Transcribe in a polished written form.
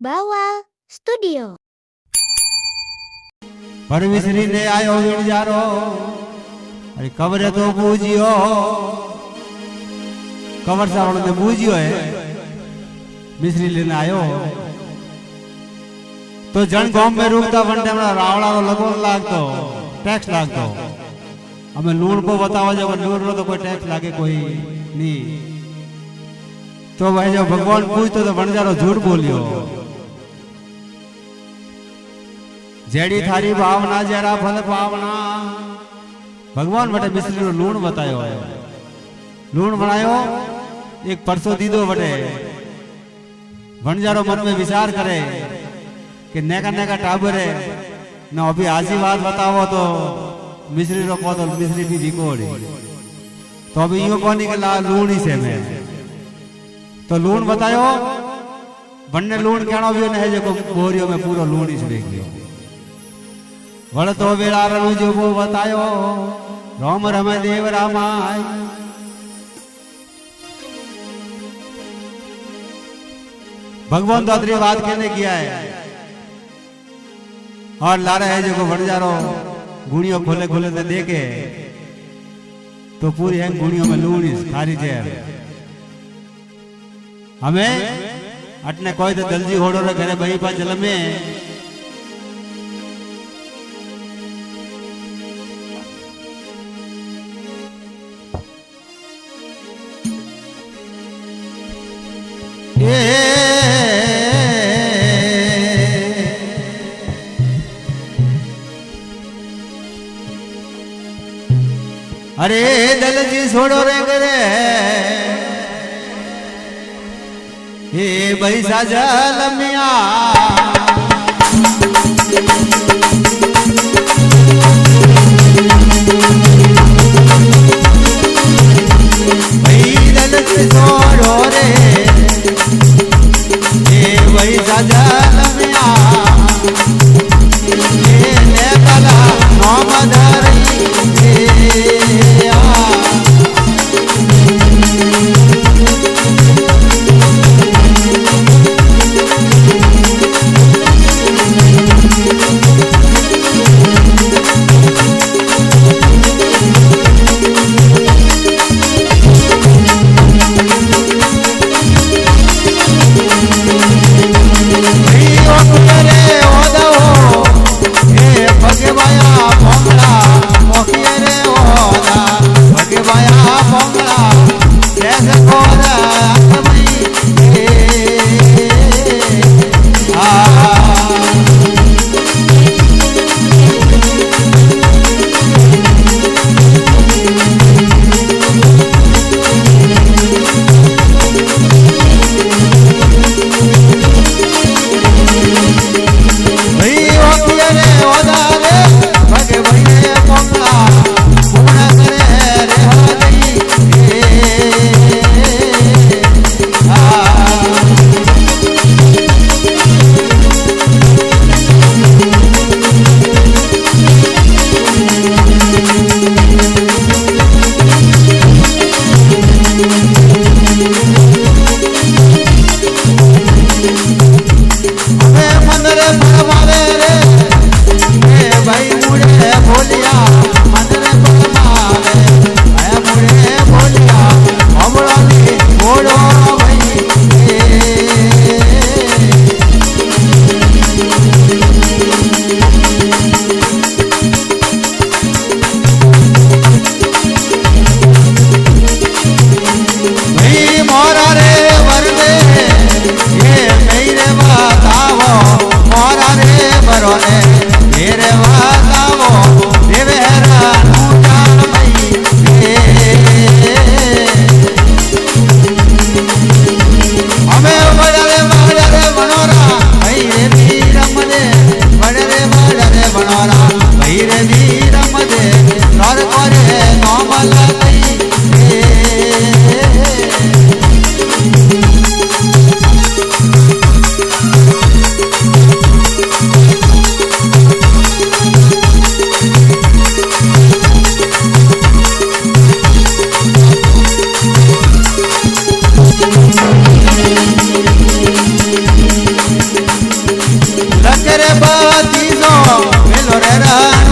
Bawal Studio. परमेश्वरी ने आयो विचारो अरे कबर तो बूझियो कबर सावण ने बूझियो है मिश्री लेने आयो तो जन गांव में रुकता वनटे हमरा रावड़ा रो लगो लागतो टैक्स लागतो हमें लूण को बताओ जब लूण रो तो कोई टैक्स लागे कोई नहीं तो भाई जब भगवान पूछतो तो वनजारो झूठ बोलियो जेड़ी थारी भावना जरा फल पावना भगवान बटे मिश्री रो लूण बतायो है लूण बनायो एक परसों दीदो बटे वनजारो मन में विचार करे कि नेका टाबर है न अभी आजी बात बताओ तो मिश्री रो को तो मिश्री भी दिकोड़ी तो अभी यूं कोनी के ला लूण ही से में तो लूण बतायो वन्ने लूण कहनो भी नहीं जो बोरियो में पूरो लूण ही से गयो वड़ तो वेला रू जो वो बतायो राम रम देव रामाय भगवान तो अतरी बात कहने किया है और ला रहे है जो वनजारो गुड़ियों खोले खोले से देखे तो पूरी है गुड़ियों में लूणी खारी जहर हमें अटने कोई तो दलजी होड़ो रे घरे बही पा जल में अरे दलजी छोड़ो रे करे हे बैसा जल मिया भाई दलजी छोड़ो रे हे बैसा जल मिया हे ले कला मोहम्मद मेरे वाला वो देवे રે બતીજો મેલો રે રા